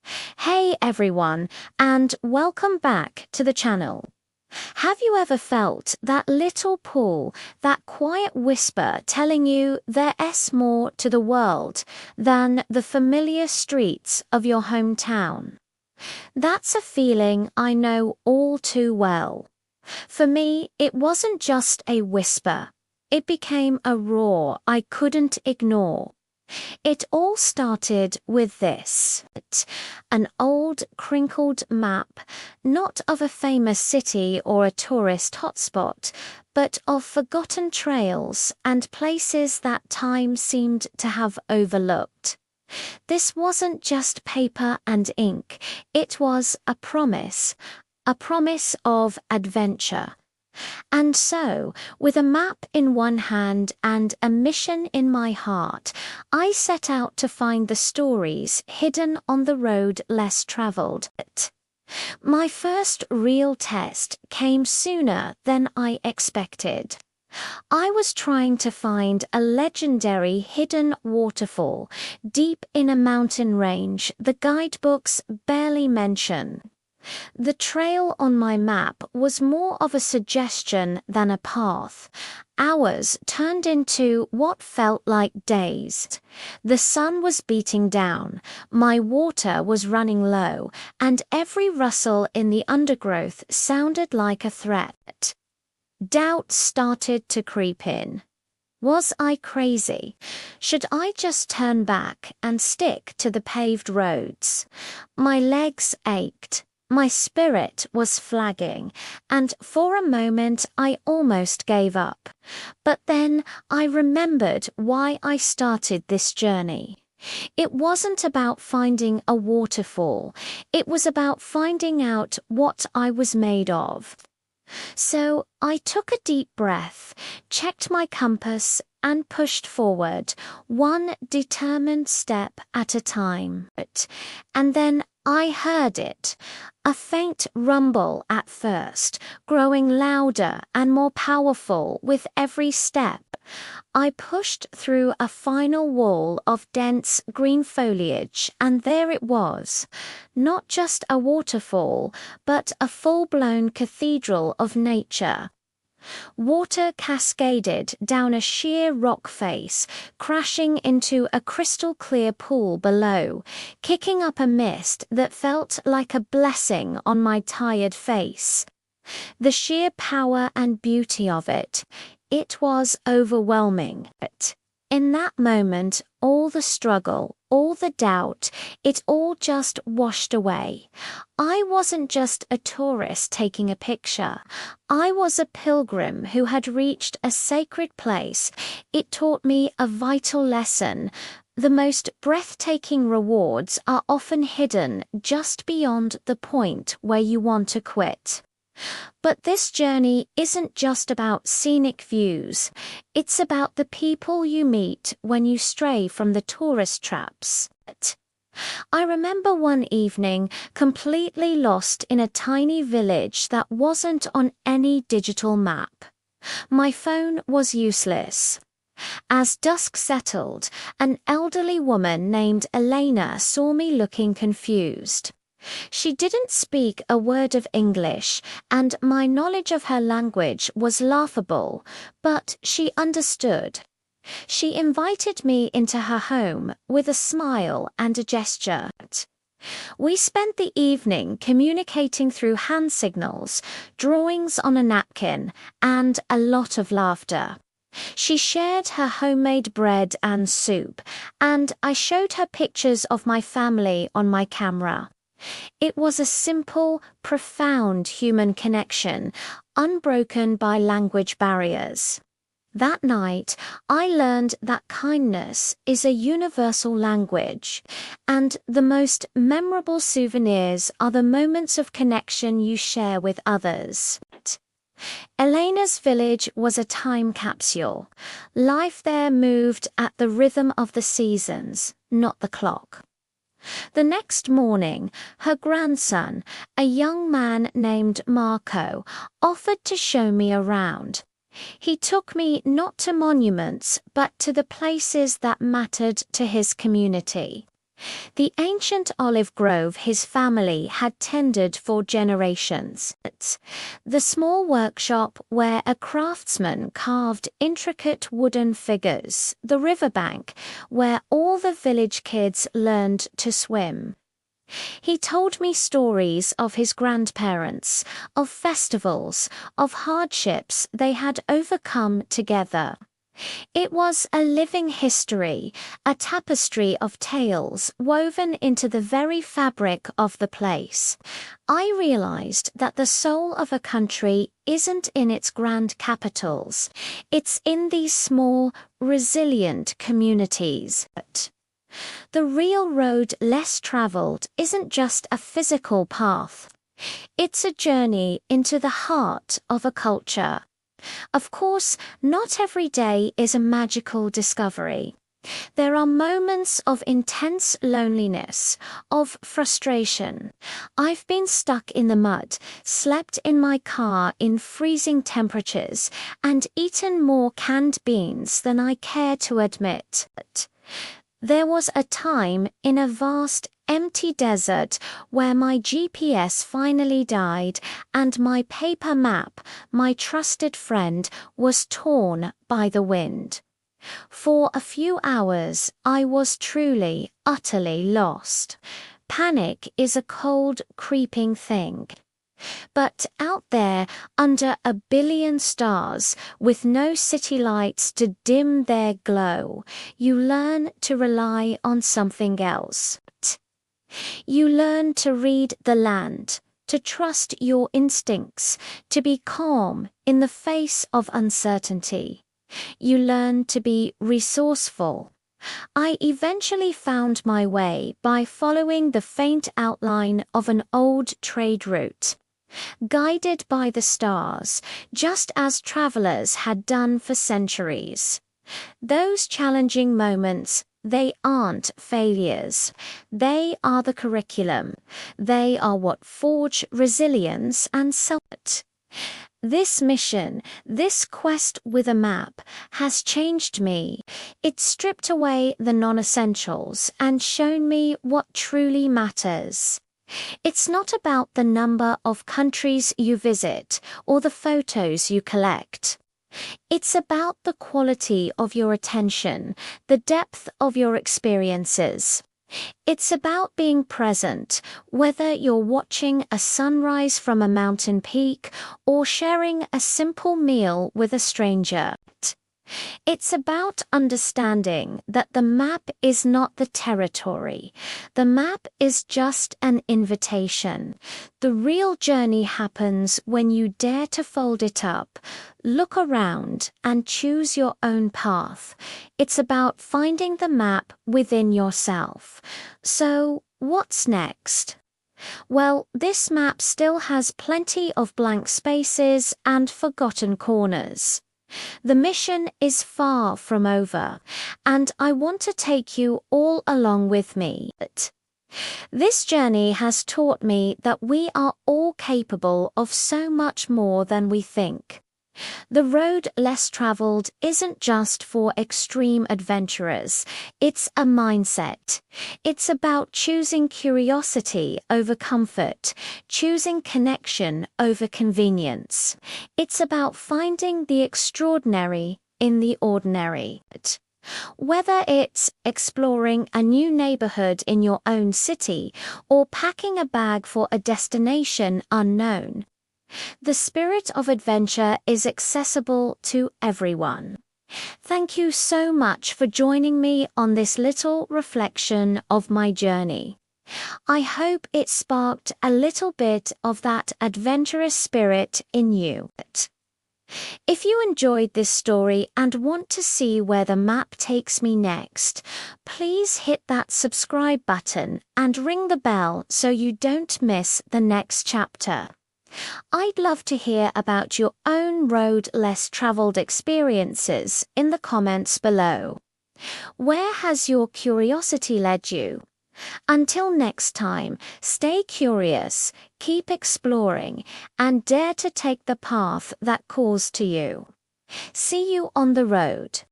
Hey everyone, and welcome back to the channel. Have you ever felt that little pull, that quiet whisper telling you there's more to the world than the familiar streets of your hometown? That's a feeling I know all too well. For me, it wasn't just a whisper. It became a roar I couldn't ignore. It all started with this: an old, crinkled map, not of a famous city or a tourist hotspot, but of forgotten trails and places that time seemed to have overlooked. This wasn't just paper and ink, it was a promise of adventure. And so, with a map in one hand and a mission in my heart, I set out to find the stories hidden on the road less traveled. My first real test came sooner than I expected. I was trying to find a legendary hidden waterfall deep in a mountain range the guidebooks barely mention. The trail on my map was more of a suggestion than a path. Hours turned into what felt like days. The sun was beating down, my water was running low, and every rustle in the undergrowth sounded like a threat. Doubt started to creep in. Was I crazy? Should I just turn back and stick to the paved roads? My legs ached. My spirit was flagging, and for a moment I almost gave up. But then I remembered why I started this journey. It wasn't about finding a waterfall, it was about finding out what I was made of. So I took a deep breath, checked my compass, and pushed forward, one determined step at a time. And then I heard it, a faint rumble at first, growing louder and more powerful with every step. I pushed through a final wall of dense green foliage, and there it was. Not just a waterfall, but a full-blown cathedral of nature. Water cascaded down a sheer rock face, crashing into a crystal-clear pool below, kicking up a mist that felt like a blessing on my tired face. The sheer power and beauty of it was overwhelming. In that moment, all the struggle, all the doubt, it all just washed away. I wasn't just a tourist taking a picture. I was a pilgrim who had reached a sacred place. It taught me a vital lesson. The most breathtaking rewards are often hidden just beyond the point where you want to quit. But this journey isn't just about scenic views. It's about the people you meet when you stray from the tourist traps. I remember one evening completely lost in a tiny village that wasn't on any digital map. My phone was useless. As dusk settled, an elderly woman named Elena saw me looking confused. She didn't speak a word of English, and my knowledge of her language was laughable, but she understood. She invited me into her home with a smile and a gesture. We spent the evening communicating through hand signals, drawings on a napkin, and a lot of laughter. She shared her homemade bread and soup, and I showed her pictures of my family on my camera. It was a simple, profound human connection, unbroken by language barriers. That night, I learned that kindness is a universal language, and the most memorable souvenirs are the moments of connection you share with others. Elena's village was a time capsule. Life there moved at the rhythm of the seasons, not the clock. The next morning, her grandson, a young man named Marco, offered to show me around. He took me not to monuments, but to the places that mattered to his community. The ancient olive grove his family had tended for generations. The small workshop where a craftsman carved intricate wooden figures. The riverbank where all the village kids learned to swim. He told me stories of his grandparents, of festivals, of hardships they had overcome together. It was a living history, a tapestry of tales woven into the very fabric of the place. I realized that the soul of a country isn't in its grand capitals. It's in these small, resilient communities. The real road less traveled isn't just a physical path. It's a journey into the heart of a culture. Of course, not every day is a magical discovery. There are moments of intense loneliness, of frustration. I've been stuck in the mud, slept in my car in freezing temperatures, and eaten more canned beans than I care to admit. There was a time in a vast, empty desert where my GPS finally died and my paper map, my trusted friend, was torn by the wind. For a few hours, I was truly, utterly lost. Panic is a cold, creeping thing. But out there, under a billion stars, with no city lights to dim their glow, you learn to rely on something else. You learn to read the land, to trust your instincts, to be calm in the face of uncertainty. You learn to be resourceful. I eventually found my way by following the faint outline of an old trade route. Guided by the stars, just as travelers had done for centuries. Those challenging moments, they aren't failures. They are the curriculum. They are what forge resilience and self. This mission, this quest with a map, has changed me. It stripped away the non-essentials and shown me what truly matters. It's not about the number of countries you visit or the photos you collect. It's about the quality of your attention, the depth of your experiences. It's about being present, whether you're watching a sunrise from a mountain peak or sharing a simple meal with a stranger. It's about understanding that the map is not the territory. The map is just an invitation. The real journey happens when you dare to fold it up, look around, and choose your own path. It's about finding the map within yourself. So, what's next? Well, this map still has plenty of blank spaces and forgotten corners. The mission is far from over, and I want to take you all along with me. This journey has taught me that we are all capable of so much more than we think. The road less traveled isn't just for extreme adventurers, it's a mindset. It's about choosing curiosity over comfort, choosing connection over convenience. It's about finding the extraordinary in the ordinary. Whether it's exploring a new neighborhood in your own city or packing a bag for a destination unknown, the spirit of adventure is accessible to everyone. Thank you so much for joining me on this little reflection of my journey. I hope it sparked a little bit of that adventurous spirit in you. If you enjoyed this story and want to see where the map takes me next, please hit that subscribe button and ring the bell so you don't miss the next chapter. I'd love to hear about your own road less traveled experiences in the comments below. Where has your curiosity led you? Until next time, stay curious, keep exploring, and dare to take the path that calls to you. See you on the road.